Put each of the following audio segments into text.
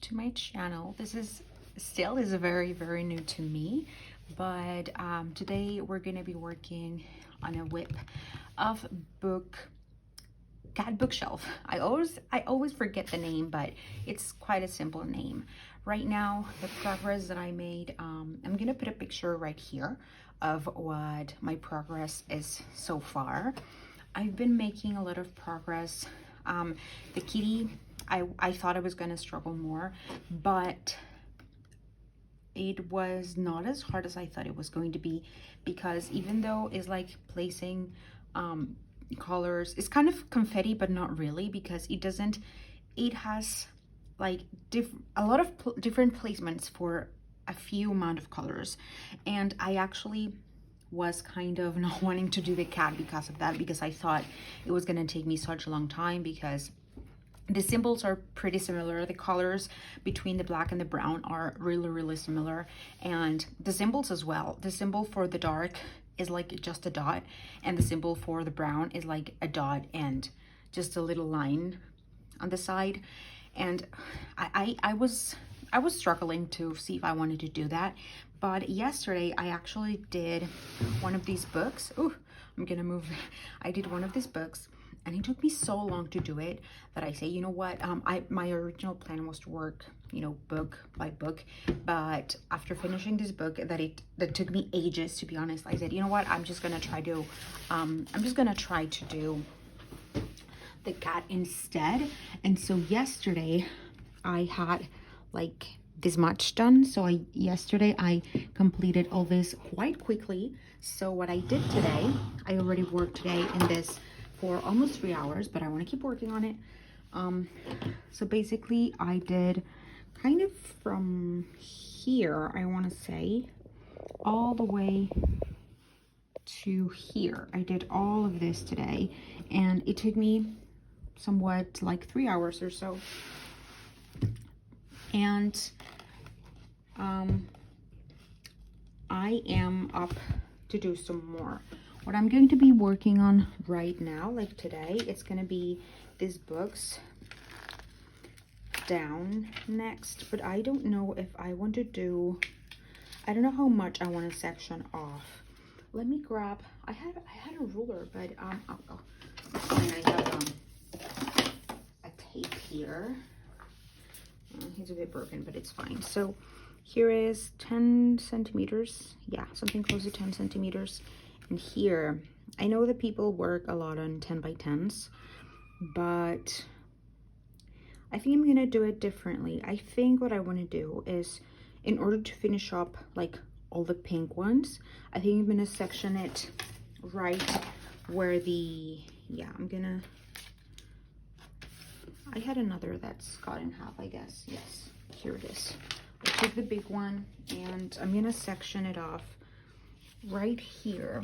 to my channel. This is very new to me, but today we're gonna be working on a WIP of cat bookshelf. I always forget the name, but it's quite a simple name. Right now, the progress that I made, I'm gonna put a picture right here of what my progress is so far. I've been making a lot of progress. The kitty, I thought I was gonna struggle more, but it was not as hard as I thought it was going to be, because even though it's like placing colors, it's kind of confetti, but not really, because it has like a lot of different placements for a few amount of colors. And I actually was kind of not wanting to do the cat because of that, because I thought it was going to take me such a long time, because the symbols are pretty similar. The colors between the black and the brown are really similar, and the symbols as well. The symbol for the dark is like just a dot, and the symbol for the brown is like a dot and just a little line on the side. And I was struggling to see if I wanted to do that. But yesterday I actually did one of these books. Oh, I'm gonna move. I did one of these books, and it took me so long to do it that I say, you know what, my original plan was to work, you know, book by book, but after finishing this book that took me ages, to be honest, I said, you know what, I'm just gonna try to do the cat instead. And so yesterday I had like this much done. So yesterday I completed all this quite quickly. So what I did today, I already worked today in this for almost 3 hours, but I want to keep working on it. So basically I did kind of from here, I want to say, all the way to here. I did all of this today, and it took me somewhat like 3 hours or so. And I am up to do some more. What I'm going to be working on right now, like today, it's going to be these books down next, but I don't know if I want to do, I don't know how much I want to section off. Let me grab, I had a ruler, but fine, I have a tape here. He's a bit broken, but it's fine. So here is 10 centimeters. Yeah, something close to 10 centimeters. And here, I know that people work a lot on 10 by 10s, but I think I'm gonna do it differently. I think what I want to do is, in order to finish up like all the pink ones, I think I'm gonna section it right where the, yeah, I had another that's cut in half, I guess. Yes, here it is. I took the big one and I'm gonna section it off right here,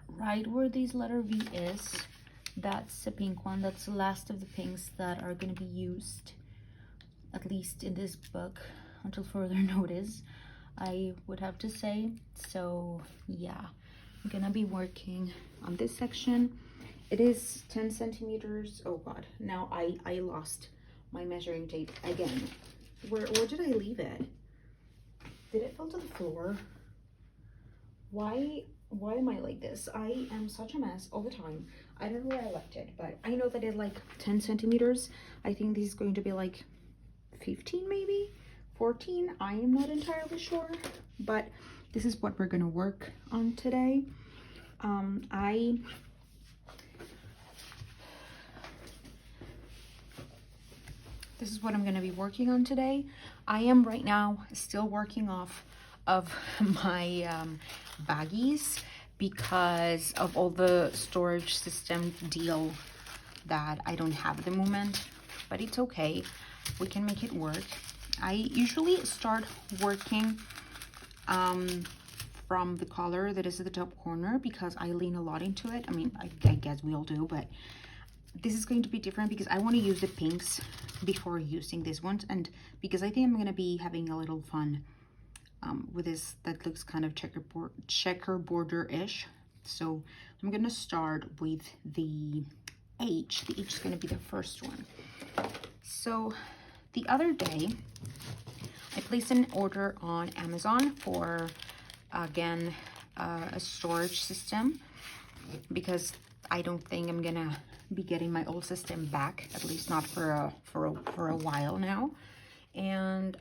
right where this letter V is. That's the pink one. That's the last of the pinks that are gonna be used, at least in this book, until further notice, I would have to say. So yeah, I'm gonna be working on this section. It is 10 centimeters. Oh God, now I lost my measuring tape again. Where did I leave it? Did it fall to the floor? Why am I like this? I am such a mess all the time. I don't know where I left it, but I know that it's like 10 centimeters. I think this is going to be like 15, maybe 14. I am not entirely sure, but this is what we're gonna work on today. This is what I'm going to be working on today. I am right now still working off of my baggies because of all the storage system deal that I don't have at the moment, but it's okay. We can make it work. I usually start working from the color that is at the top corner, because I lean a lot into it. I mean, I guess we all do, but this is going to be different because I want to use the pinks before using these ones, and because I think I'm going to be having a little fun with this that looks kind of checker border-ish. So I'm going to start with the H. The H is going to be the first one. So the other day, I placed an order on Amazon for, again, a storage system, because I don't think I'm gonna be getting my old system back, at least not for a while now. And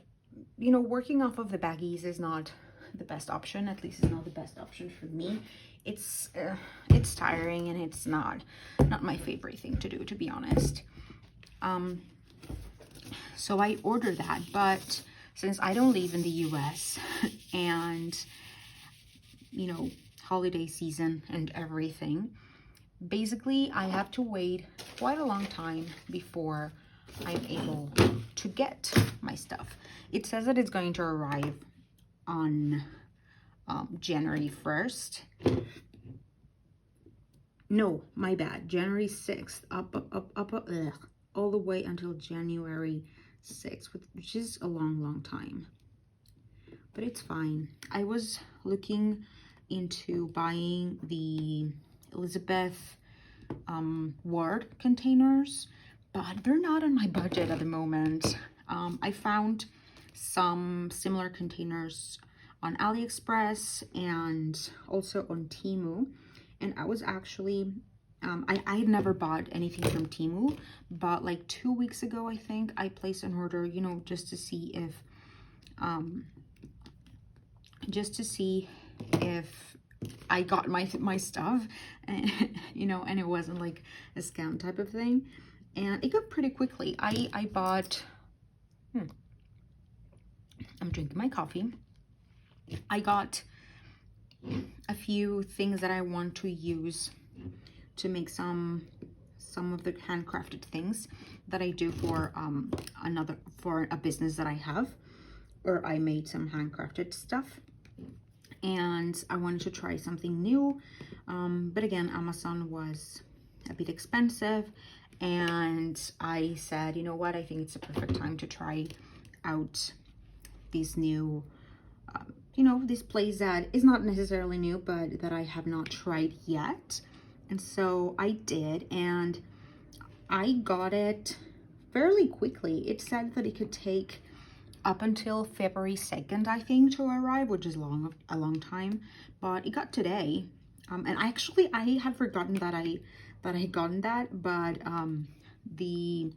you know, working off of the baggies is not the best option. At least it's not the best option for me. It's tiring, and it's not my favorite thing to do, to be honest. So I ordered that, but since I don't live in the US and, you know, holiday season and everything, basically I have to wait quite a long time before I'm able to get my stuff. It says that it's going to arrive on January 1st. No, my bad. January 6th, all the way until January 6th, which is a long time. But it's fine. I was looking into buying the Elizabeth Ward containers, but they're not on my budget at the moment. I found some similar containers on AliExpress and also on Temu, and I was actually I had never bought anything from Temu, but like 2 weeks ago, I think I placed an order, you know, just to see if I got my stuff, and you know, and it wasn't like a scam type of thing. And it got pretty quickly. I bought, I'm drinking my coffee. I got a few things that I want to use to make some of the handcrafted things that I do for for a business that I have, or I made some handcrafted stuff, and I wanted to try something new. But again, Amazon was a bit expensive, and I said, you know what, I think it's a perfect time to try out these new you know, this place that is not necessarily new, but that I have not tried yet. And so I did, and I got it fairly quickly. It said that it could take up until February 2nd, I think, to arrive, which is a long time, but it got today. And I had forgotten that I had gotten that, but the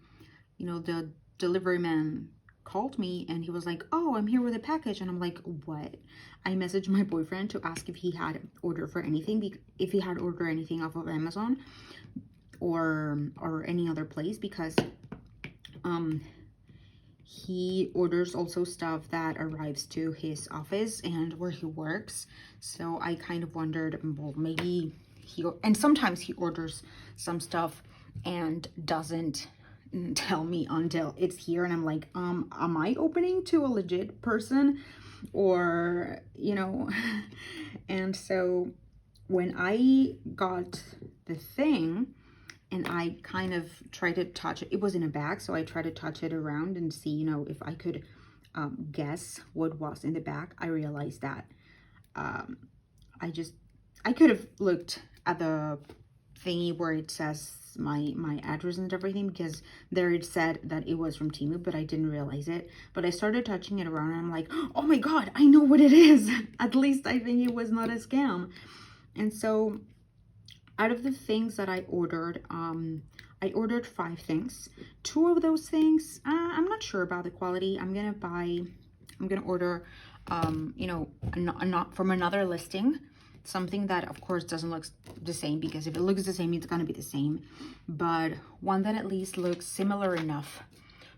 delivery man called me, and he was like, oh, I'm here with a package. And I'm like, what? I messaged my boyfriend to ask if he had ordered anything off of Amazon or any other place, because he orders also stuff that arrives to his office and where he works. So I kind of wondered, well, maybe and sometimes he orders some stuff and doesn't tell me until it's here, and I'm like, am I opening to a legit person, or, you know? And so when I got the thing, and I kind of tried to touch it, it was in a bag, so I tried to touch it around and see, you know, if I could guess what was in the bag. I realized that I could have looked at the thingy where it says my address and everything, because there it said that it was from Temu, but I didn't realize it. But I started touching it around, and I'm like, oh my god, I know what it is. At least I think it was not a scam. And so out of the things that I ordered 5 things. 2 of those things, I'm not sure about the quality. I'm gonna order you know, not from another listing, something that of course doesn't look the same, because if it looks the same, it's gonna be the same, but one that at least looks similar enough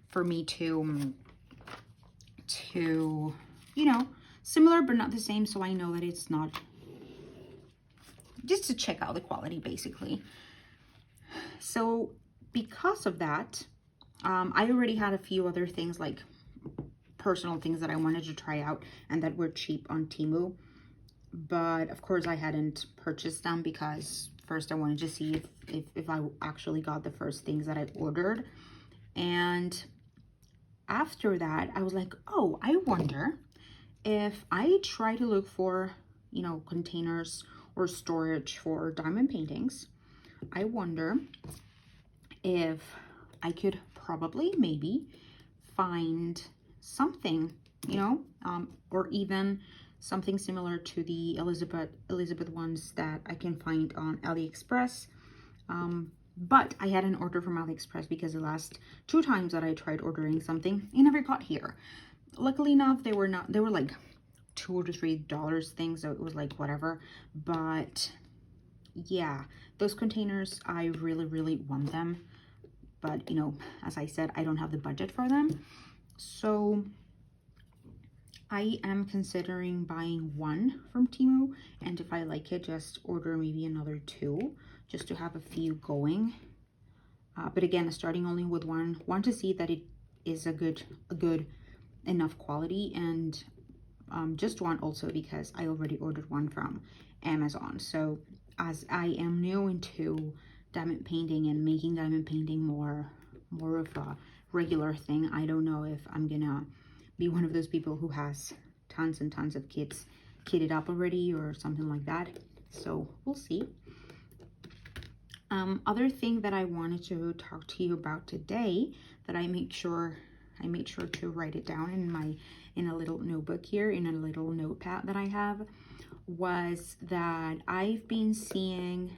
for me to you know, similar but not the same, so I know that it's not, just to check out the quality basically. So because of that, I already had a few other things, like personal things that I wanted to try out and that were cheap on Temu, but of course I hadn't purchased them, because first I wanted to see if I actually got the first things that I ordered. And after that, I was like, oh, I wonder if I try to look for, you know, containers or storage for diamond paintings. I wonder if I could probably maybe find something, you know, or even something similar to the Elizabeth ones that I can find on AliExpress. But I had an order from AliExpress because the last 2 times that I tried ordering something, it never got here. Luckily enough, they were like $2 to $3 things, so it was like whatever. But yeah, those containers, I really want them, but you know, as I said, I don't have the budget for them. So I am considering buying one from Temu, and if I like it, just order maybe another 2 just to have a few going. But again, starting only with one to see that it is a good enough quality, and just one also because I already ordered one from Amazon. So as I am new into diamond painting and making diamond painting more of a regular thing, I don't know if I'm gonna be one of those people who has tons and tons of kits kitted up already or something like that. So we'll see. Other thing that I wanted to talk to you about today, that I made sure to write it down in a little notebook here, in a little notepad that I have, was that I've been seeing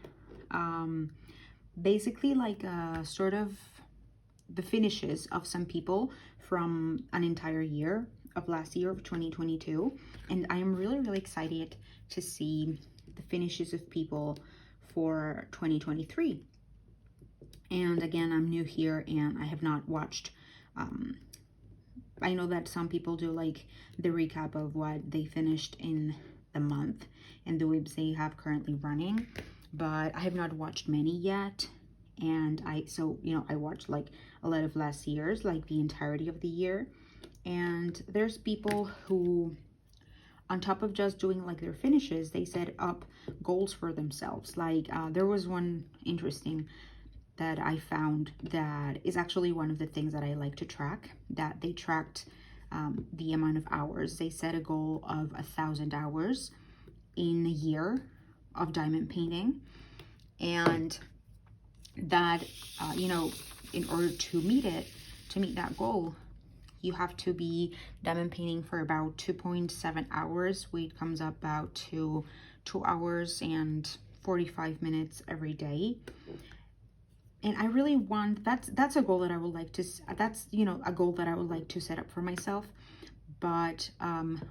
basically like a sort of the finishes of some people from an entire year of last year of 2022, and I am really excited to see the finishes of people for 2023. And again, I'm new here and I have not watched, I know that some people do like the recap of what they finished in the month and the WIPs they have currently running, but I have not watched many yet. And so you know, I watched like a lot of last year's, like the entirety of the year. And there's people who, on top of just doing like their finishes, they set up goals for themselves. Like there was one interesting that I found that is actually one of the things that I like to track, that they tracked the amount of hours. They set a goal of 1,000 hours in a year of diamond painting, and that you know, in order to meet that goal, you have to be diamond painting for about 2.7 hours, which comes up about to 2 hours and 45 minutes every day. And I really want, that's a goal that I would like to, that's, you know, a goal that I would like to set up for myself. But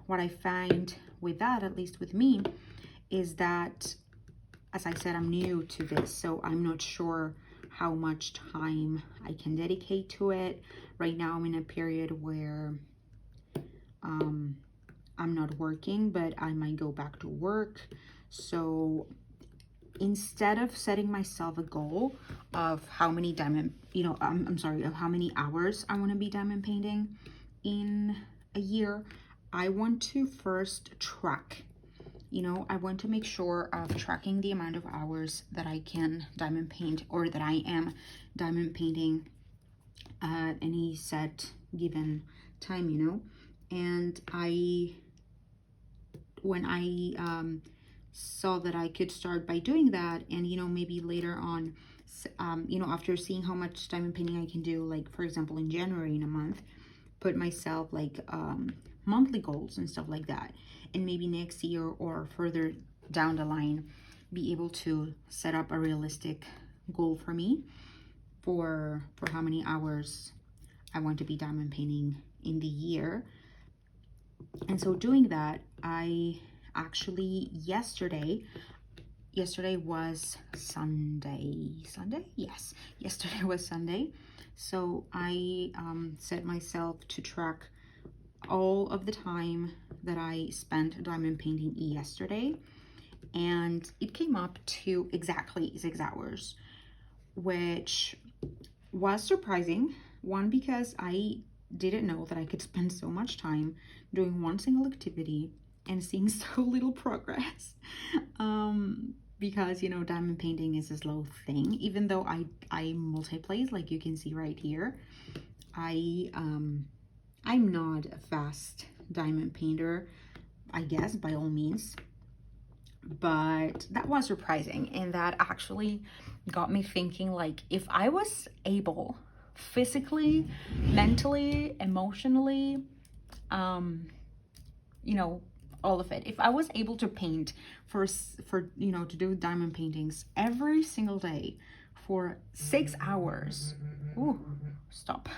what I find with that, at least with me, is that, as I said, I'm new to this, so I'm not sure how much time I can dedicate to it. Right now I'm in a period where I'm not working, but I might go back to work. So instead of setting myself a goal of how many diamond, you know, I'm sorry, of how many hours I want to be diamond painting in a year, I want to first track. You know, I want to make sure of tracking the amount of hours that I can diamond paint, or that I am diamond painting at any set given time, you know. And when I saw that I could start by doing that, and you know, maybe later on, you know, after seeing how much diamond painting I can do, like for example in January in a month, put myself like monthly goals and stuff like that, and maybe next year or further down the line be able to set up a realistic goal for me for how many hours I want to be diamond painting in the year. And so doing that, I actually yesterday was Sunday, yes, yesterday was Sunday. So I set myself to track all of the time that I spent diamond painting yesterday, and it came up to exactly 6 hours, which was surprising. One, because I didn't know that I could spend so much time doing one single activity and seeing so little progress. Because you know, diamond painting is a slow thing. Even though I multi-place, like you can see right here, I'm not a fast diamond painter, I guess, by all means, but that was surprising, and that actually got me thinking, like, if I was able physically, mentally, emotionally, you know, all of it. If I was able to paint for you know, to do diamond paintings every single day for 6 hours, ooh, stop,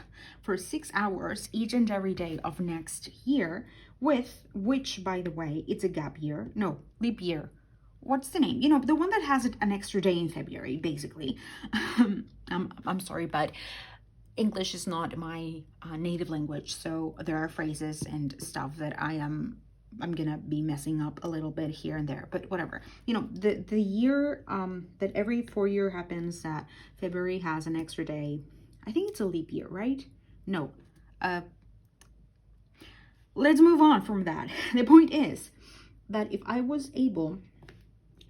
for 6 hours each and every day of next year, with which, by the way, it's a gap year, no, leap year. What's the name? You know, the one that has an extra day in February, basically. I'm sorry, but English is not my native language, so there are phrases and stuff that I'm gonna be messing up a little bit here and there, but whatever. You know, the year that every 4 year happens, that February has an extra day. I think it's a leap year, right? No. Let's move on from that. The point is that if I was able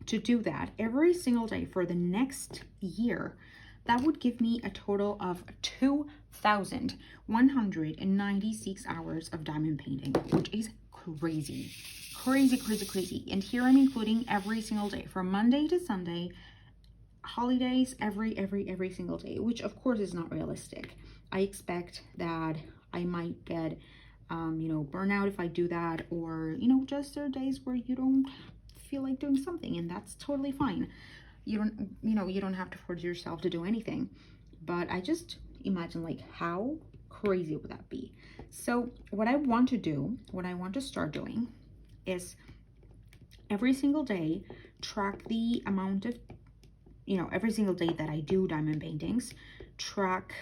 to do that every single day for the next year, that would give me a total of 2,196 hours of diamond painting, which is crazy. Crazy. And here I'm including every single day from Monday to Sunday, holidays, every single day, which of course is not realistic. I expect that I might get you know, burnout if I do that, or, you know, just there are days where you don't feel like doing something, and that's totally fine. You don't, you know, you don't have to force yourself to do anything, but I just imagine, like, how crazy would that be? So what I want to do, what I want to start doing, is every single day track the amount of, you know, every single day that I do diamond paintings, track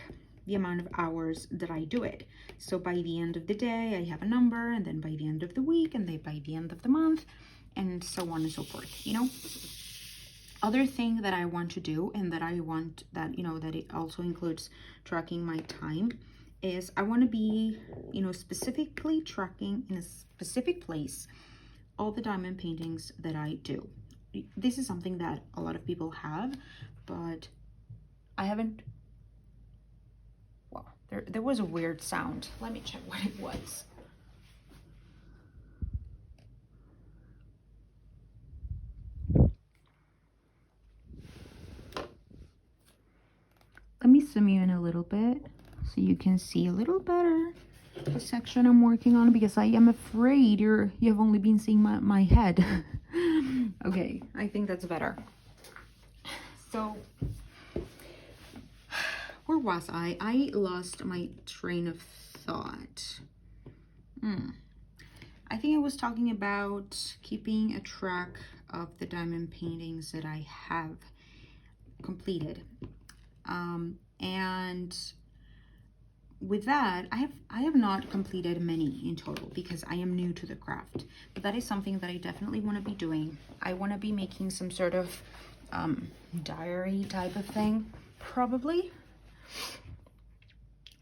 the amount of hours that I do it. So by the end of the day, I have a number, and then by the end of the week, and then by the end of the month, and so on and so forth, you know. Other thing that I want to do, and that I want that, you know, that it also includes tracking my time, is I want to be, you know, specifically tracking in a specific place all the diamond paintings that I do. This is something that a lot of people have, but I haven't. Well, there was a weird sound. Let me check what it was. Let me zoom you in a little bit so you can see a little better the section I'm working on, because I am afraid you've only been seeing my head. Okay, I think that's better. So where was I? I lost my train of thought. I think I was talking about keeping a track of the diamond paintings that I have completed. And with that, I have not completed many in total, because I am new to the craft, but that is something that I definitely want to be doing. I want to be making some sort of diary type of thing, probably,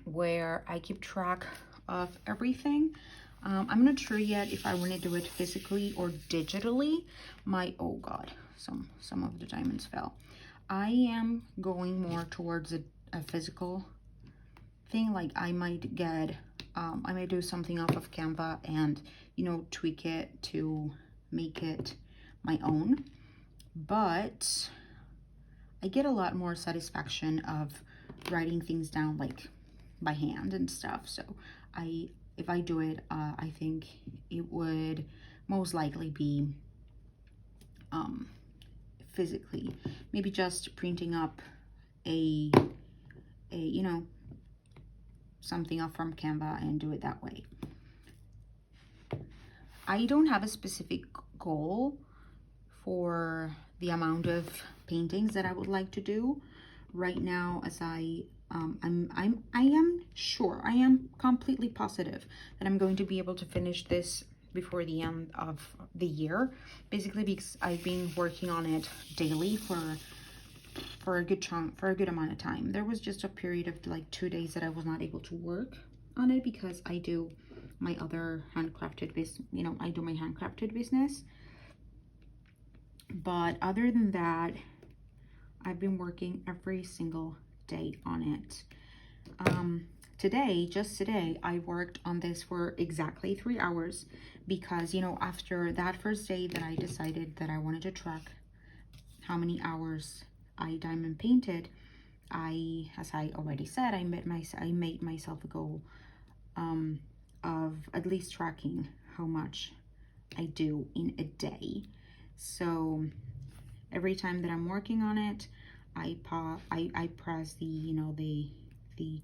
where I keep track of everything. I'm not sure yet if I want to do it physically or digitally. Oh god, some of the diamonds fell. I am going more towards a physical thing. Like, I might get I might do something off of Canva and, you know, tweak it to make it my own. But I get a lot more satisfaction of writing things down, like, by hand and stuff. So if I do it, I think it would most likely be physically, maybe just printing up a you know, something up from Canva and do it that way. I don't have a specific goal for the amount of paintings that I would like to do right now, as I am sure, I am completely positive that I'm going to be able to finish this before the end of the year, basically because I've been working on it daily for a good chunk, for a good amount of time. There was just a period of like 2 days that I was not able to work on it because I do my other handcrafted business, you know, I do my handcrafted business. But other than that, I've been working every single day on it. Just today, I worked on this for exactly 3 hours because, you know, after that first day that I decided that I wanted to track how many hours I diamond painted, as I already said, I made myself a goal of at least tracking how much I do in a day. So every time that I'm working on it, I press the, you know, the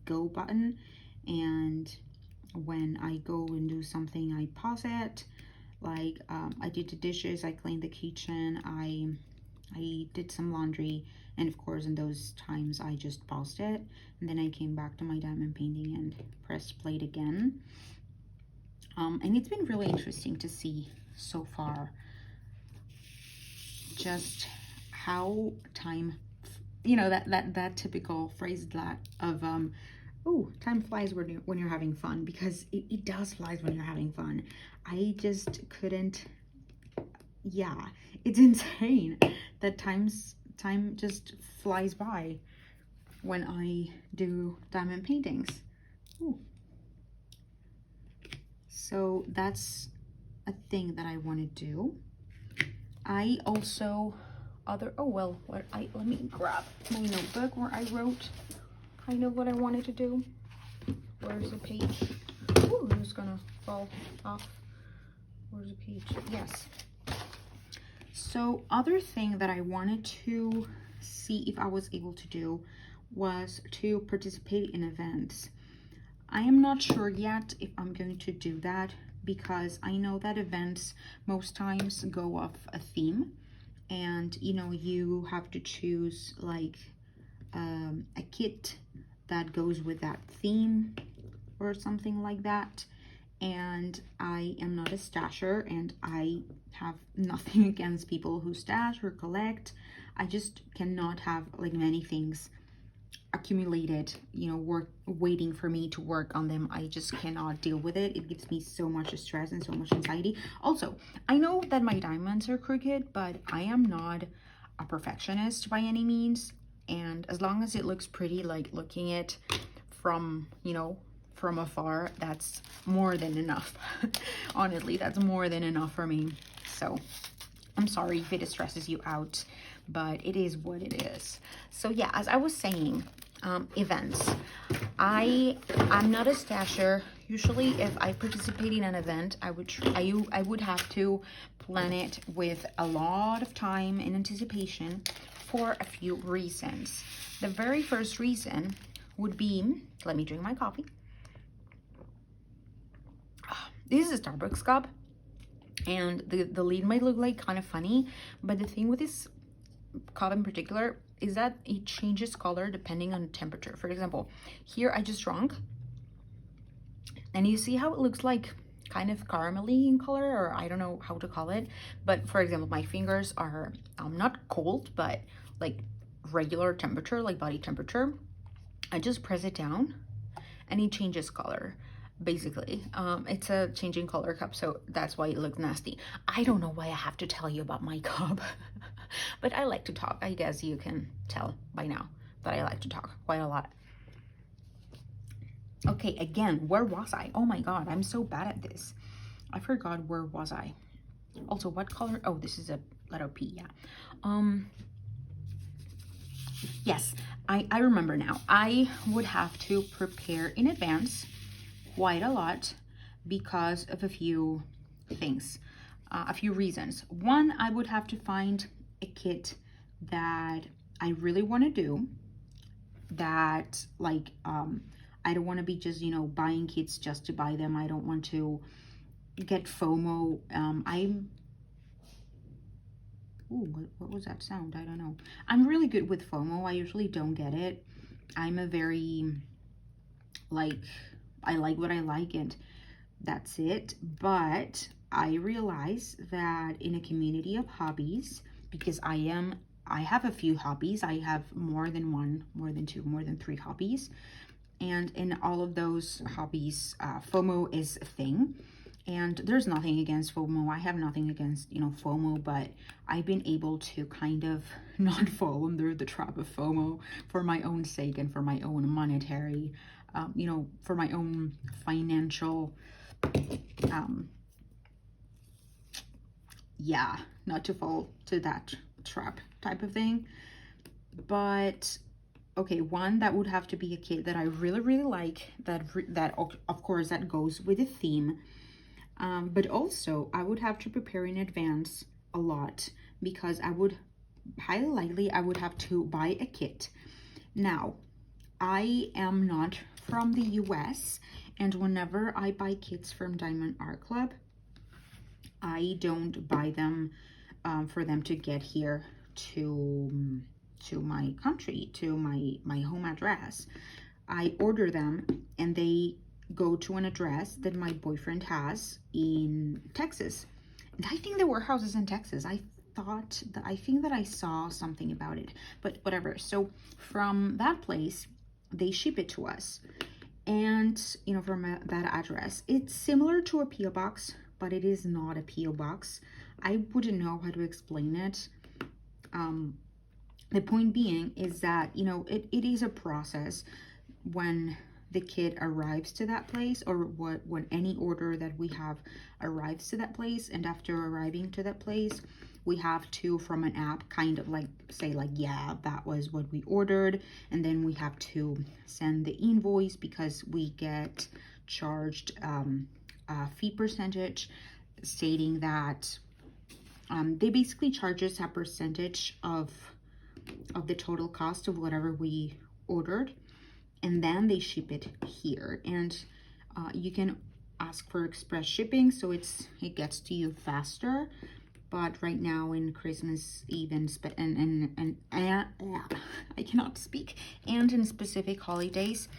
go button, and when I go and do something, I pause it. Like I did the dishes, I cleaned the kitchen, I did some laundry, and of course in those times I just paused it, and then I came back to my diamond painting and pressed play again. And it's been really interesting to see so far just how time, you know, that typical phrase that of oh, time flies when you're having fun, because it does flies when you're having fun. I just couldn't, yeah, it's insane that time just flies by when I do diamond paintings. Ooh. So that's a thing that I want to do. I also oh well, let me grab my notebook where I wrote kind of what I wanted to do. Where's the page? Ooh, I'm just gonna fall off. Where's the page? Yes. So other thing that I wanted to see if I was able to do was to participate in events. I am not sure yet if I'm going to do that, because I know that events most times go off a theme, and you know, you have to choose like a kit that goes with that theme or something like that. And I am not a stasher, and I have nothing against people who stash or collect. I just cannot have like many things accumulated, you know, waiting for me to work on them. I just cannot deal with it. It gives me so much stress and so much anxiety. Also, I know that my diamonds are crooked, but I am not a perfectionist by any means, and as long as it looks pretty, like looking it from, you know, from afar, that's more than enough. Honestly, that's more than enough for me. So I'm sorry if it stresses you out, but it is what it is. So yeah, as I was saying, events. I'm not a stasher. Usually if I participate in an event, I would have to plan it with a lot of time and anticipation for a few reasons. The very first reason would be, let me drink my coffee. This is a Starbucks cup, and the lid might look like kind of funny, but the thing with this cup in particular is that it changes color depending on temperature. For example, here I just drank, and you see how it looks like kind of caramelly in color, or I don't know how to call it, but for example, my fingers are not cold, but like regular temperature, like body temperature. I just press it down and it changes color. Basically, it's a changing color cup, so that's why it looks nasty. I don't know why I have to tell you about my cup, but I like to talk. I guess you can tell by now that I like to talk quite a lot. Okay, again, where was I? Oh my god, I'm so bad at this. I forgot, where was I? Also, what color? Oh, this is a letter P, yeah. Yes, I remember now. I would have to prepare in advance quite a lot because of a few things, a few reasons. One, I would have to find a kit that I really want to do, that like I don't want to be just, you know, buying kits just to buy them. I don't want to get FOMO. What was that sound? I don't know. I'm really good with FOMO. I usually don't get it. I'm a very, like, I like what I like and that's it. But I realize that in a community of hobbies, because I have a few hobbies. I have more than one, more than two, more than three hobbies. And in all of those hobbies, FOMO is a thing. And there's nothing against FOMO. I have nothing against, you know, FOMO, but I've been able to kind of not fall under the trap of FOMO for my own sake and for my own monetary, you know, for my own financial, yeah, not to fall to that trap type of thing. But Okay, one that would have to be a kit that I really, really like, that of course that goes with the theme. But also I would have to prepare in advance a lot, because I would highly likely I would have to buy a kit. Now, I am not from the US, and whenever I buy kits from Diamond Art Club, I don't buy them for them to get here to my country, to my home address. I order them and they go to an address that my boyfriend has in Texas. And I think the warehouse is in Texas. I think that I saw something about it, but whatever. So from that place, they ship it to us. And, you know, from that address, it's similar to a P.O. box, but it is not a P.O. box. I wouldn't know how to explain it. The point being is that, you know, it is a process when the kit arrives to that place, or when any order that we have arrives to that place. And after arriving to that place, we have to, from an app, kind of like say like, yeah, that was what we ordered. And then we have to send the invoice, because we get charged a fee percentage, stating that they basically charge us a percentage of the total cost of whatever we ordered, and then they ship it here. And you can ask for express shipping, so it gets to you faster. But right now in Christmas Eve and I cannot speak, and in specific holidays,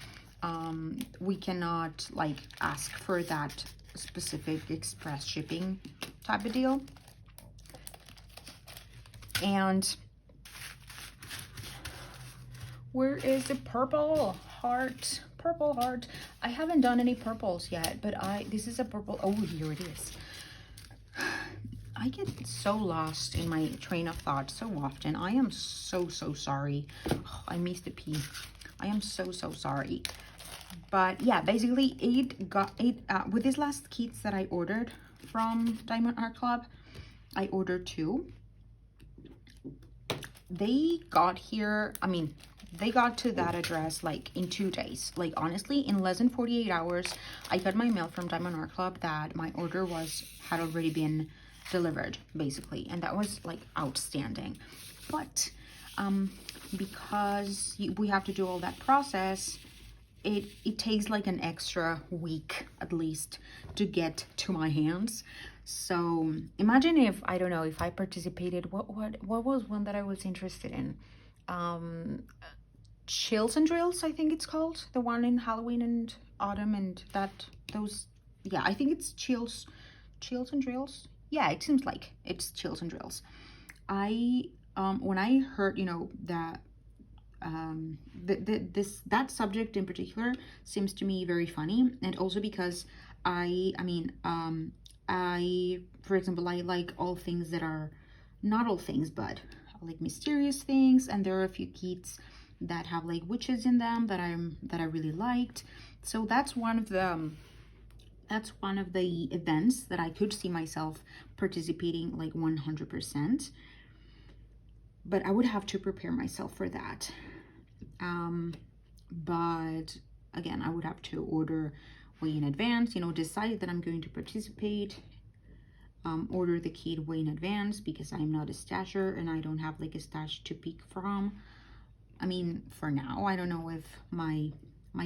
we cannot like ask for that specific express shipping type of deal. And where is the purple heart? Purple heart. I haven't done any purples yet, but this is a purple. Oh, here it is. I get so lost in my train of thought so often. I am so sorry. Oh, I missed the P. I am so sorry. But yeah, basically with these last kits that I ordered from Diamond Art Club, I ordered 2. They got here, I mean, they got to that address like in 2 days. Like honestly, in less than 48 hours, I got my mail from Diamond Art Club that my order had already been delivered, basically. And that was like outstanding. But because we have to do all that process, it takes like an extra week at least to get to my hands. So imagine if, I don't know, if I participated, what was one that I was interested in? Chills and Drills, I think it's called, the one in Halloween and autumn, and yeah, I think it's Chills and Drills. Yeah, it seems like it's Chills and Drills. When I heard, you know, that that subject in particular seems to me very funny, and also because for example, I like all things that are, not all things, but I like mysterious things, and there are a few kits that have like witches in them that I really liked. So that's one of the events that I could see myself participating like 100%. But I would have to prepare myself for that. But again, I would have to order way in advance, you know, decide that I'm going to participate, order the kit way in advance, because I'm not a stasher and I don't have like a stash to pick from. I mean, for now, I don't know if my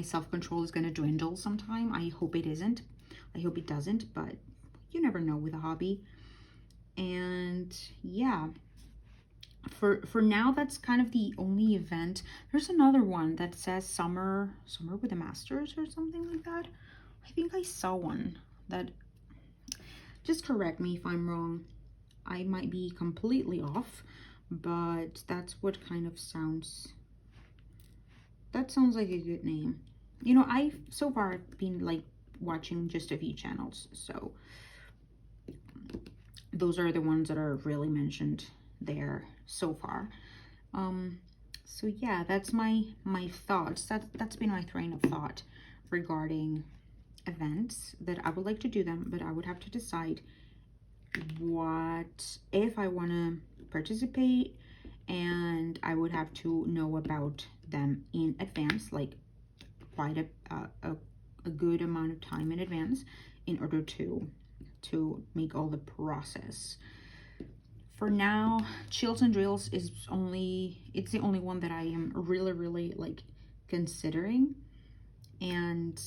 self-control is going to dwindle sometime. I hope it isn't. I hope it doesn't, but you never know with a hobby. And yeah, for now, that's kind of the only event. There's another one that says summer with the masters or something like that. I think I saw one that, just correct me if I'm wrong, I might be completely off, but that's what kind of sounds, that sounds like a good name. You know, so far I've been like watching just a few channels, so those are the ones that are really mentioned there so far. So yeah, that's my thoughts. That's been my train of thought regarding events, that I would like to do them, but I would have to decide what, if I want to participate, and I would have to know about them in advance, like quite a good amount of time in advance, in order to make all the process. For now, chills and drills is it's the only one that I am really like considering. And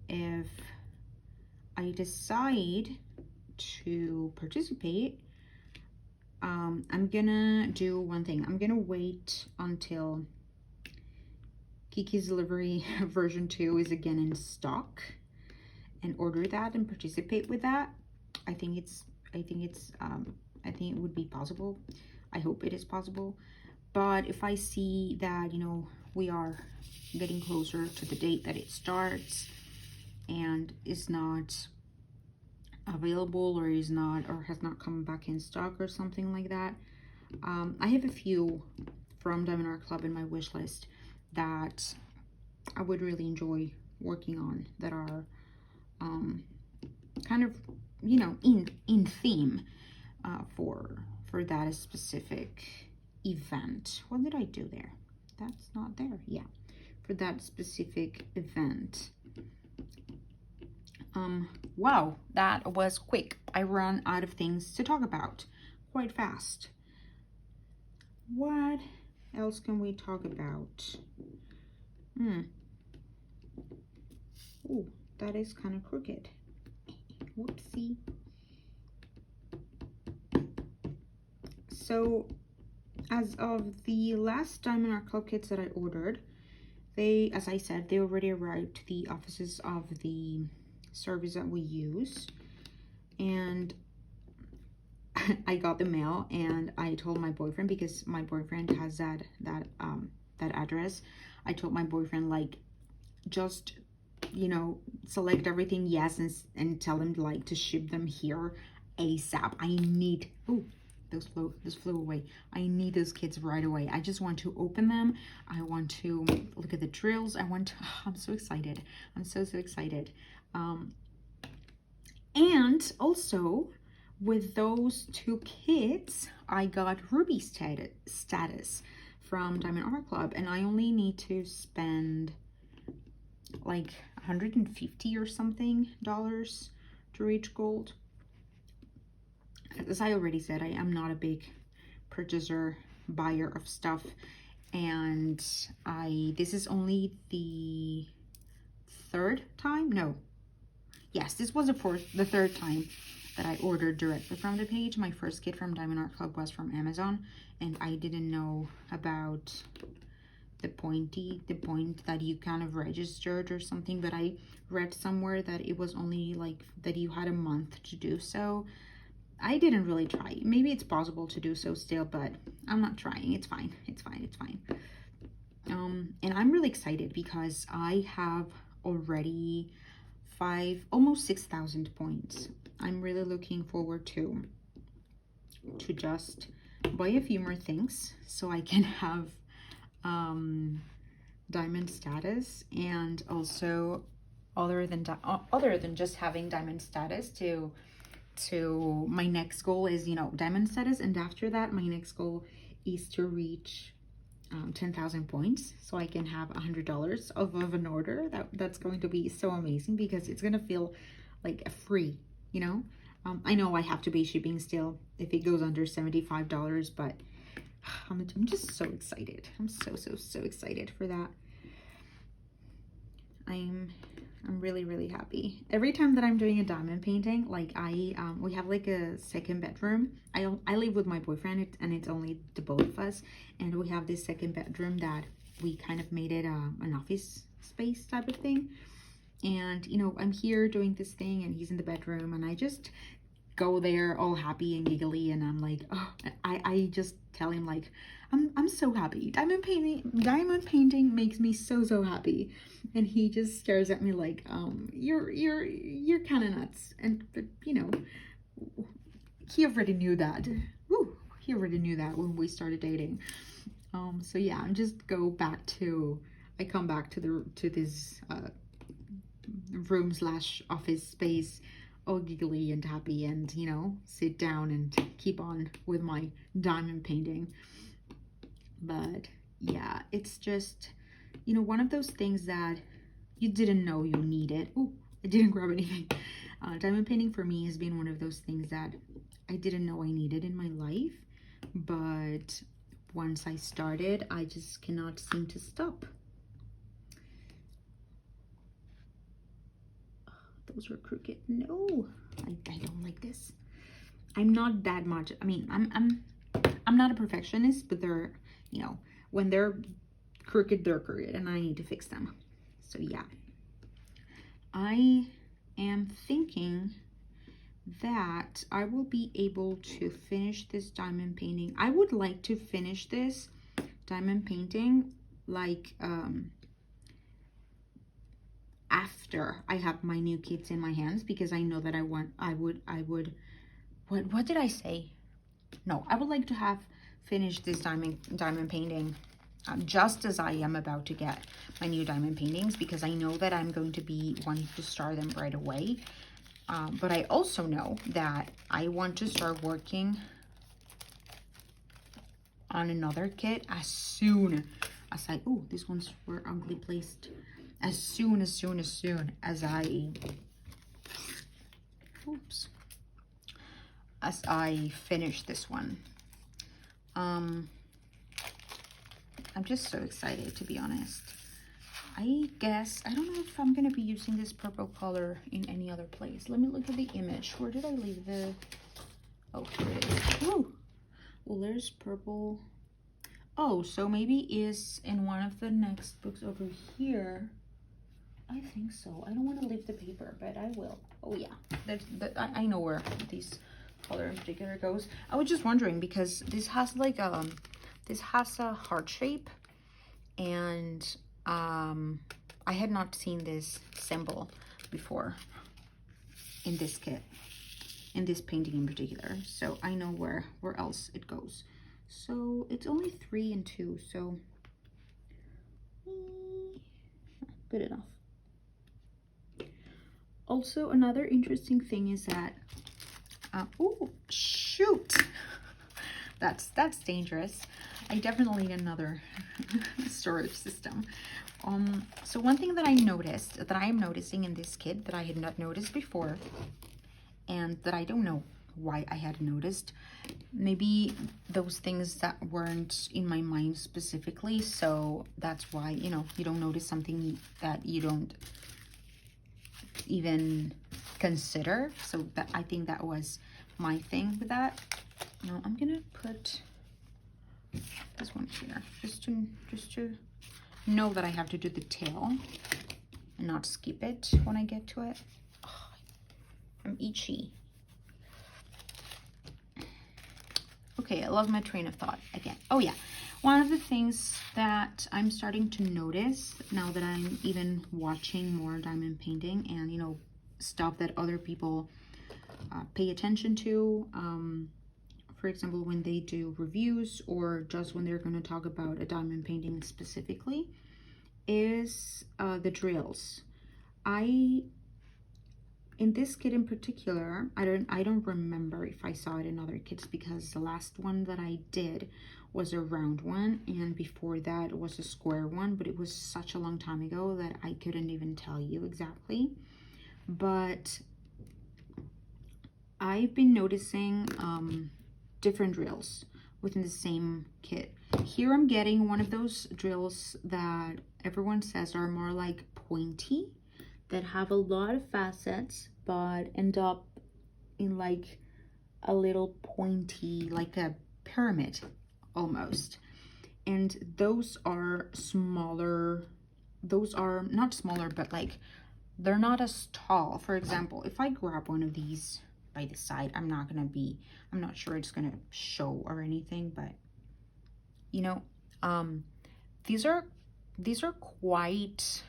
if I decide to participate, I'm gonna do one thing. I'm gonna wait until Kiki's Delivery version 2 is again in stock and order that and participate with that. I think it would be possible. I hope it is possible. But if I see that, you know, we are getting closer to the date that it starts and is not available, or has not come back in stock or something like that, I have a few from Diamond Art Club in my wish list that I would really enjoy working on, that are kind of, you know, in theme for that specific event. What did I do there? That's not there. Yeah, for that specific event. Wow, that was quick. I ran out of things to talk about quite fast. What else can we talk about? Oh, that is kind of crooked. Whoopsie. So, as of the last Diamond Art Club kits that I ordered, they, as I said, they already arrived to the offices of the service that we use. And I got the mail, and I told my boyfriend, because my boyfriend has that address. I told my boyfriend, like, just, you know, select everything yes, and tell him, like, to ship them here ASAP. I need, oh, this flew away. I need those kits right away. I just want to open them. I want to look at the drills. I'm so excited. I'm so excited. And also, with those two kits, I got Ruby status from Diamond Art Club, and I only need to spend like $150 or something to reach gold. As I already said, I am not a big buyer of stuff, and this is only the third time. No, yes, this was the third time that I ordered directly from the page. My first kit from Diamond Art Club was from Amazon, and I didn't know about the point that you kind of registered or something, but I read somewhere that it was only like that you had a month to do so. I didn't really try. Maybe it's possible to do so still, but I'm not trying. It's fine. And I'm really excited because I have already almost 6,000 points. I'm really looking forward to just buy a few more things so I can have diamond status, and also other than just having diamond status, to my next goal is, you know, diamond status, and after that my next goal is to reach 10,000 points so I can have $100 of an order. That's going to be so amazing, because it's gonna feel like a free, you know. I know I have to pay shipping still if it goes under $75, but I'm just so excited. I'm so excited for that. I'm really happy. Every time that I'm doing a diamond painting, like we have like a second bedroom. I live with my boyfriend, and it's only the both of us, and we have this second bedroom that we kind of made it an office space type of thing. And, you know, I'm here doing this thing, and he's in the bedroom, and I just go there all happy and giggly, and I'm like, oh, I just tell him, like, I'm so happy. Diamond painting makes me so happy. And he just stares at me like, you're kind of nuts. But you know, he already knew that. Woo, he already knew that when we started dating. So yeah, I come back to this room / office space all giggly and happy, and, you know, sit down and keep on with my diamond painting. But yeah, it's just you know, one of those things that you didn't know you needed. Oh, I didn't grab anything. Diamond painting for me has been one of those things that I didn't know I needed in my life, but once I started, I just cannot seem to stop. Those were crooked. No, I don't like this. I'm not that much. I mean, I'm not a perfectionist, but they're, you know, when they're crooked, and I need to fix them. So yeah, I am thinking that I will be able to finish this diamond painting. I would like to finish this diamond painting like after I have my new kits in my hands, because I know that I would what did I say? No, I would like to have finished this diamond painting just as I am about to get my new diamond paintings, because I know that I'm going to be wanting to start them right away. But I also know that I want to start working on another kit as soon as I, oh, these ones were ugly placed. As soon as I, oops, as I finish this one. I'm just so excited, to be honest. I guess, I don't know if I'm gonna be using this purple color in any other place. Let me look at the image. Where did I leave the, oh, here it is. Woo! Well, there's purple. Oh, so maybe is in one of the next books over here. I think so. I don't want to leave the paper, but I will. Oh yeah, I know where this color in particular goes. I was just wondering, because this has like this has a heart shape, and I had not seen this symbol before in this kit, in this painting in particular, so I know where else it goes. So it's only 3 and 2, so good enough. Also, another interesting thing is that oh shoot, that's dangerous. I definitely need another storage system. So one thing that I noticed, that I am noticing in this kit that I had not noticed before, and that I don't know why I had noticed, maybe those things that weren't in my mind specifically, so that's why, you know, you don't notice something that you don't even consider. So that, I think that was my thing with that. Now I'm gonna put this one here just to know that I have to do the tail and not skip it when I get to it. Oh, I'm itchy. Okay, I lost my train of thought again. Oh yeah, one of the things that I'm starting to notice now that I'm even watching more diamond painting and, you know, stuff that other people pay attention to, for example, when they do reviews or just when they're going to talk about a diamond painting specifically, is the drills. In this kit in particular, I don't remember if I saw it in other kits, because the last one that I did was a round one, and before that was a square one, but it was such a long time ago that I couldn't even tell you exactly. But I've been noticing different drills within the same kit. Here I'm getting one of those drills that everyone says are more like pointy, that have a lot of facets but end up in like a little pointy, like a pyramid almost. And those are smaller. Those are not smaller, but like they're not as tall. For example, if I grab one of these by the side, I'm not sure it's gonna show or anything, but you know, these are quite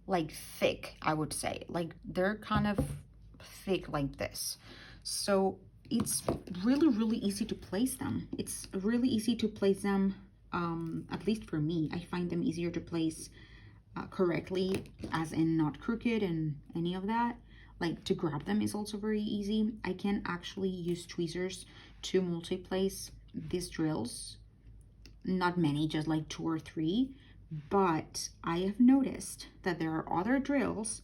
like thick, I would say. Like they're kind of thick like this, so it's really easy to place them. It's really easy to place them, at least for me. I find them easier to place correctly, as in not crooked and any of that. Like to grab them is also very easy. I can actually use tweezers to multi-place these drills. Not many, just like 2 or 3, but I have noticed that there are other drills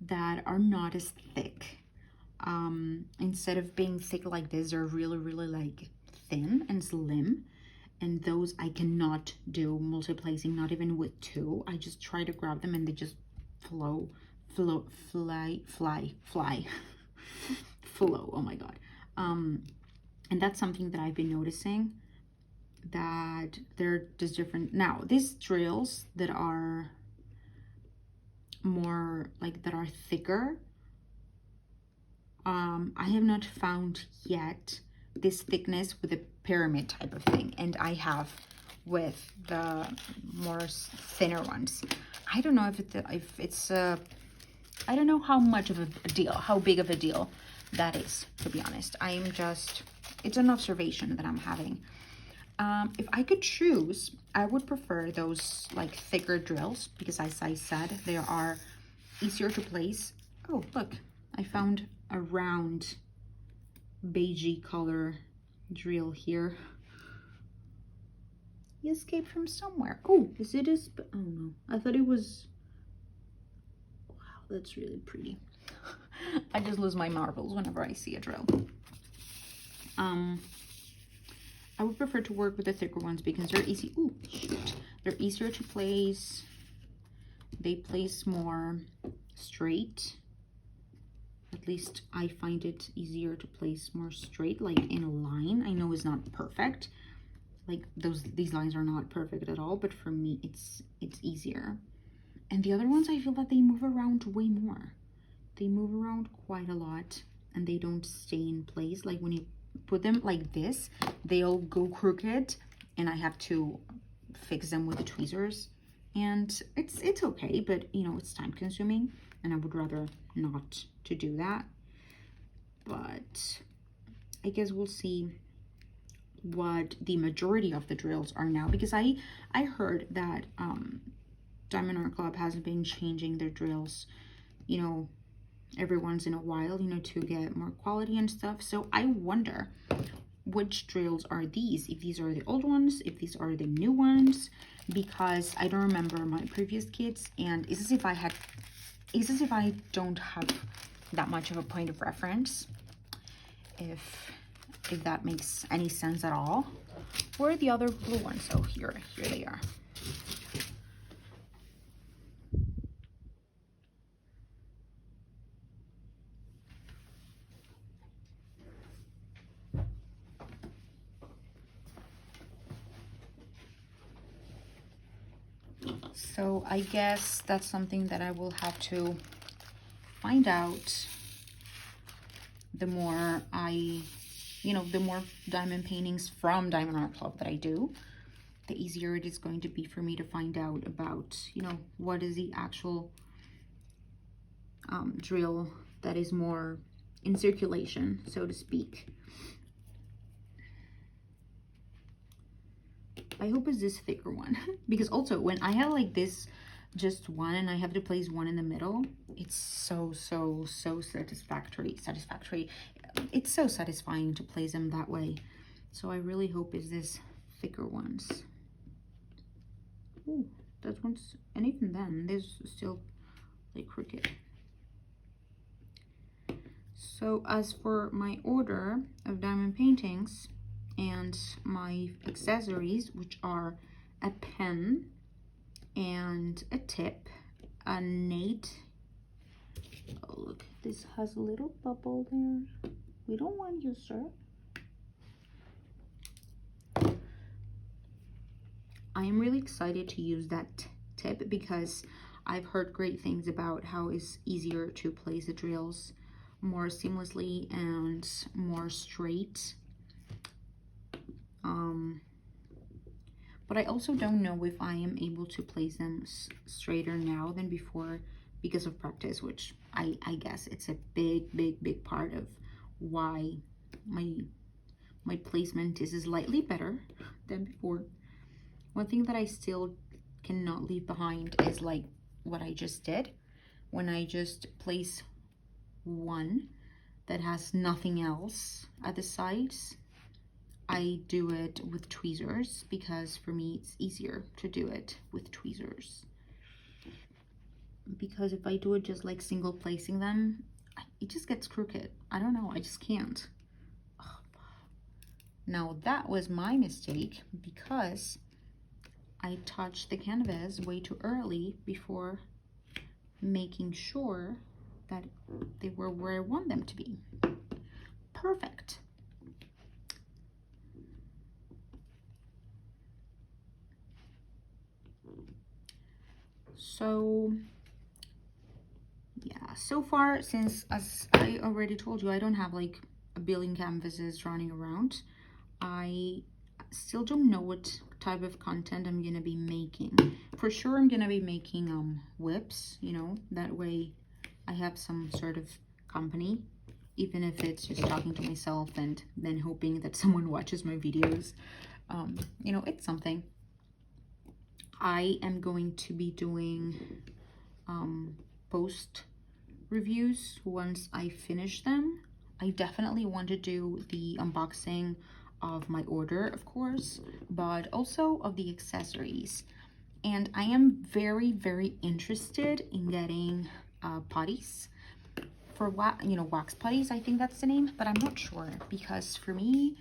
that are not as thick. Instead of being thick like this, they're really, really like thin and slim. And those I cannot do multi-placing, not even with two. I just try to grab them and they just fly, flow. Oh my God. And that's something that I've been noticing, that they're just different. Now, these drills that are more like, that are thicker, I have not found yet this thickness with a pyramid type of thing, and I have with the more thinner ones. I don't know if it's I don't know how much of a deal, how big of a deal that is, to be honest. It's an observation that I'm having. If I could choose, I would prefer those like thicker drills, because as I said, they are easier to place. Oh, look, I found a round beigey color drill here. He escaped from somewhere. Oh, is it his? Oh no, I thought it was. Wow, that's really pretty. I just lose my marbles whenever I see a drill. I would prefer to work with the thicker ones because they're easy. Oh, shoot. They're easier to place. They place more straight. At least I find it easier to place more straight, like in a line. I know it's not perfect. Like these lines are not perfect at all, but for me, it's easier. And the other ones, I feel that they move around way more. They move around quite a lot, and they don't stay in place. Like when you put them like this, they'll go crooked, and I have to fix them with the tweezers. And it's okay, but you know, it's time consuming, and I would rather not to do that. But I guess we'll see what the majority of the drills are now, because I heard that Diamond Art Club hasn't been changing their drills, you know, every once in a while, you know, to get more quality and stuff. So I wonder which drills are these, if these are the old ones, if these are the new ones, because I don't remember my previous kits. And it's as if I don't have that much of a point of reference, if that makes any sense at all. Where are the other blue ones? Oh, here they are. So I guess that's something that I will have to find out. The more the more diamond paintings from Diamond Art Club that I do, the easier it is going to be for me to find out about, you know, what is the actual drill that is more in circulation, so to speak. I hope it's this thicker one, because also when I have like this, just one, and I have to place one in the middle, it's so satisfactory. It's so satisfying to place them that way. So I really hope it's this thicker ones. Ooh, that one's, and even then, there's still like crooked. So as for my order of diamond paintings and my accessories, which are a pen and a tip, a nade. Oh, look, this has a little bubble there. We don't want you, sir. I am really excited to use that tip because I've heard great things about how it's easier to place the drills more seamlessly and more straight. But I also don't know if I am able to place them straighter now than before because of practice, which I guess it's a big part of why my placement is slightly better than before. One thing that I still cannot leave behind is like what I just did when I just place one that has nothing else at the sides. I do it with tweezers because for me it's easier to do it with tweezers. Because if I do it just like single placing them, it just gets crooked. I don't know, I just can't. Now that was my mistake because I touched the canvas way too early before making sure that they were where I want them to be. Perfect. So yeah, so far, since as I already told you, I don't have like a billion canvases running around, I still don't know what type of content I'm gonna be making. For sure I'm gonna be making WIPs, you know, that way I have some sort of company, even if it's just talking to myself and then hoping that someone watches my videos. You know, it's something. I am going to be doing post reviews once I finish them. I definitely want to do the unboxing of my order, of course, but also of the accessories. And I am very, very interested in getting putties for wax putties, I think that's the name, but I'm not sure, because for me,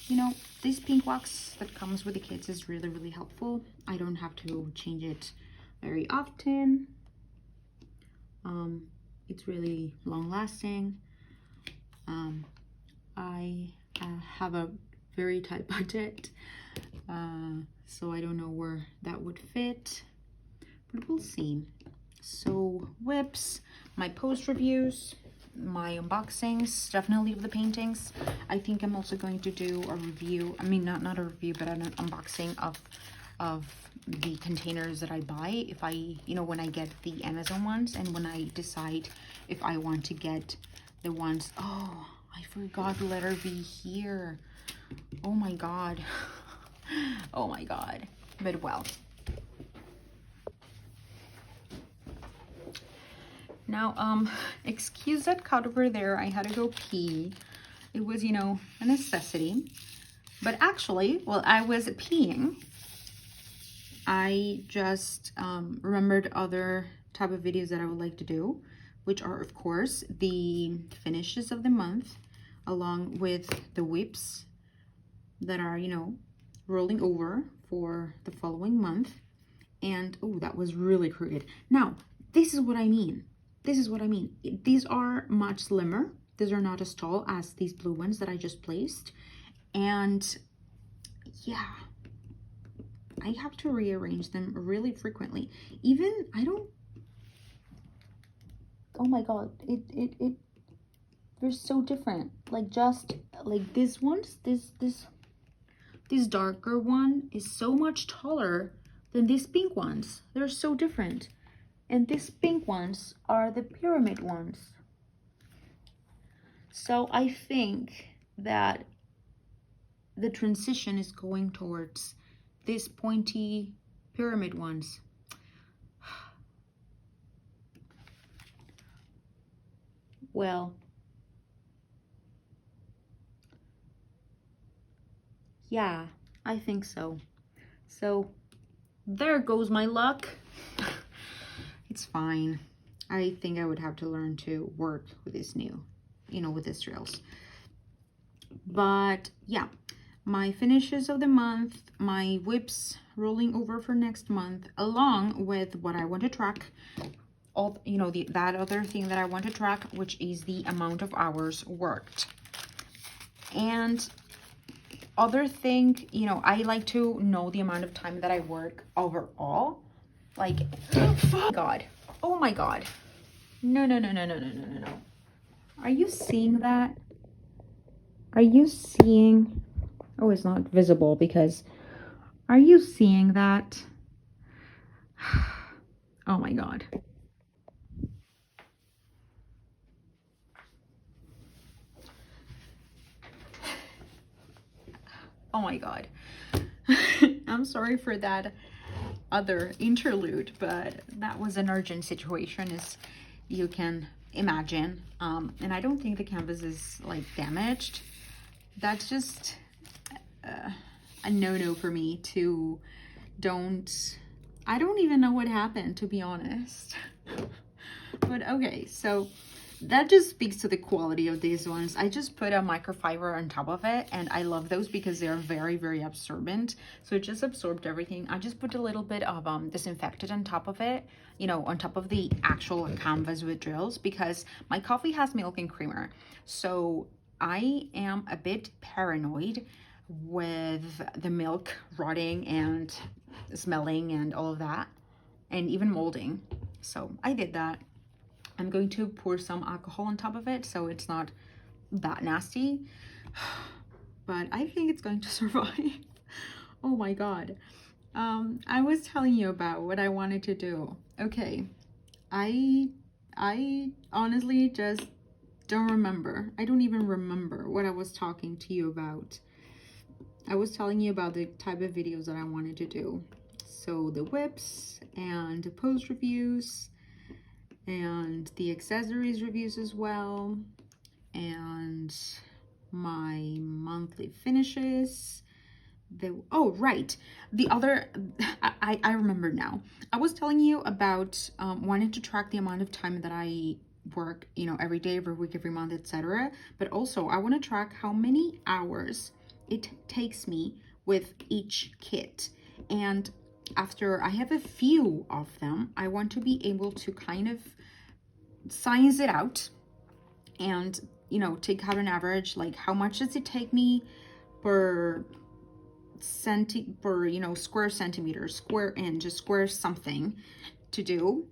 you know, this pink wax that comes with the kits is really, really helpful. I don't have to change it very often. It's really long lasting. I have a very tight budget, so I don't know where that would fit, but we'll see. So WIPs, my post reviews, my unboxings, definitely of the paintings. I think I'm also going to do a review, I mean not a review, but an unboxing of the containers that I buy, if I, you know, when I get the Amazon ones, and when I decide if I want to get the ones, oh, I forgot the letter V here. Oh my god. Oh my god. But well, now excuse that cut over there, I had to go pee. It was, you know, a necessity. But actually, while I was peeing, I just remembered other type of videos that I would like to do, which are, of course, the finishes of the month, along with the WIPs that are, you know, rolling over for the following month. And, oh, that was really crooked. Now, this is what I mean. This is what I mean. These are much slimmer. These are not as tall as these blue ones that I just placed. And, yeah, I have to rearrange them really frequently. Even, I don't, oh my god, they're so different. Like, just like these ones, this darker one is so much taller than these pink ones. They're so different. And these pink ones are the pyramid ones. So I think that the transition is going towards these pointy pyramid ones. Well, yeah, I think so. So there goes my luck. It's fine. I think I would have to learn to work with this new, you know, with these drills. But yeah, my finishes of the month, my WIPs rolling over for next month, along with what I want to track, all, you know, that other thing that I want to track, which is the amount of hours worked. And other thing, you know, I like to know the amount of time that I work overall. Like, oh god, oh my god, no. Are you seeing that? Are you seeing? Oh, it's not visible because, are you seeing that? Oh my god. Oh my god. I'm sorry for that other interlude, but that was an urgent situation, as you can imagine. And I don't think the canvas is like damaged. That's just, a no-no for me to I don't even know what happened, to be honest. But okay, so that just speaks to the quality of these ones. I just put a microfiber on top of it, and I love those because they're very, very absorbent. So it just absorbed everything. I just put a little bit of disinfectant on top of it, you know, on top of the actual canvas with drills, because my coffee has milk and creamer. So I am a bit paranoid with the milk rotting and smelling and all of that, and even molding. So I did that. I'm going to pour some alcohol on top of it so it's not that nasty, but I think it's going to survive. Oh my god. I was telling you about what I wanted to do. Okay, I honestly just don't remember. I don't even remember what I was talking to you about. I was telling you about the type of videos that I wanted to do. So the whips and the post reviews and the accessories reviews as well, and my monthly finishes. Oh right, the other I remember now. I was telling you about wanting to track the amount of time that I work, you know, every day, every week, every month, etc. But also I want to track how many hours it takes me with each kit, and after I have a few of them, I want to be able to kind of science it out and, you know, take out an average, like how much does it take me per you know, square centimeter, square inch, square something to do,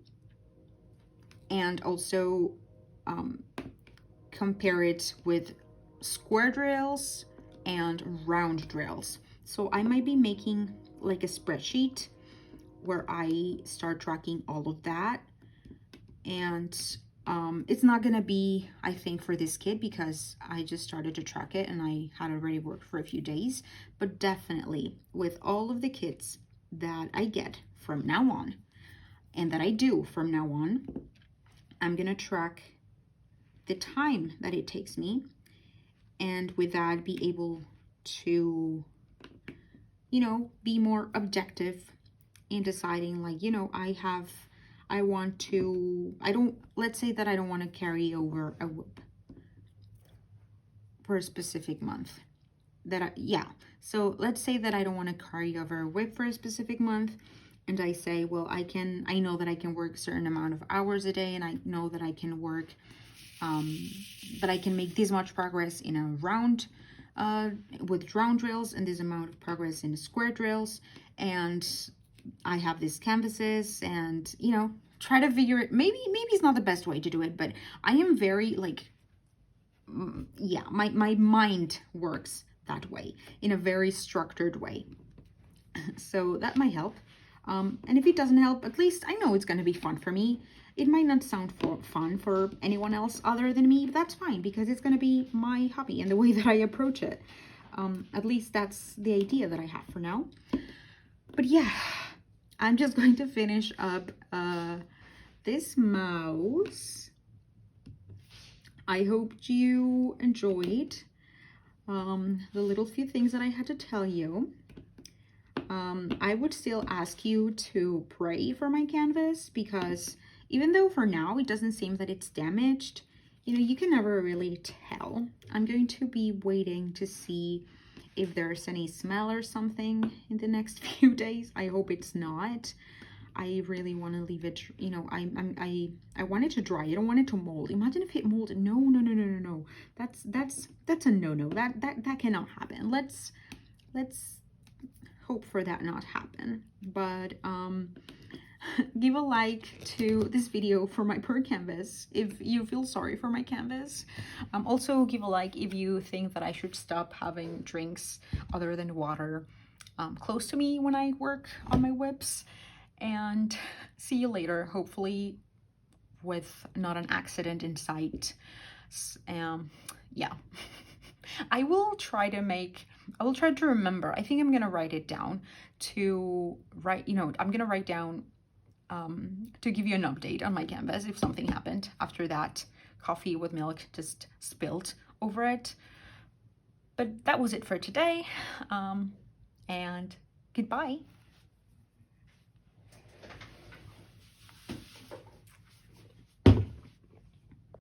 and also compare it with square drills and round drills. So I might be making like a spreadsheet where I start tracking all of that. And it's not gonna be, I think, for this kit because I just started to track it and I had already worked for a few days, but definitely with all of the kits that I get from now on and that I do from now on, I'm gonna track the time that it takes me, and with that be able to, you know, be more objective in deciding, like, you know, let's say that I don't want to carry over a WIP for a specific month. So let's say that I don't want to carry over a WIP for a specific month, and I say, well, I know that I can work a certain amount of hours a day, and I know that I can work, that I can make this much progress in a round, with round drills, and this amount of progress in square drills, and I have these canvases, and, you know, try to figure it. Maybe it's not the best way to do it, but I am very, like, yeah, my mind works that way, in a very structured way. So that might help. And if it doesn't help, at least I know it's going to be fun for me. It might not sound fun for anyone else other than me, but that's fine, because it's going to be my hobby and the way that I approach it. At least that's the idea that I have for now. But yeah, I'm just going to finish up this mouse. I hope you enjoyed the little few things that I had to tell you. I would still ask you to pray for my canvas, because even though for now it doesn't seem that it's damaged, you know, you can never really tell. I'm going to be waiting to see if there's any smell or something in the next few days. I hope it's not. I really want to leave it, you know, I want it to dry. I don't want it to mold. Imagine if it molded. No. That's a no. That cannot happen. Let's hope for that not happen. But give a like to this video for my per canvas if you feel sorry for my canvas. Also give a like if you think that I should stop having drinks other than water close to me when I work on my whips. And see you later, hopefully with not an accident in sight. Yeah. I will try to remember. I think I'm gonna write it down I'm gonna write down to give you an update on my canvas if something happened after that coffee with milk just spilled over it. But that was it for today. And goodbye.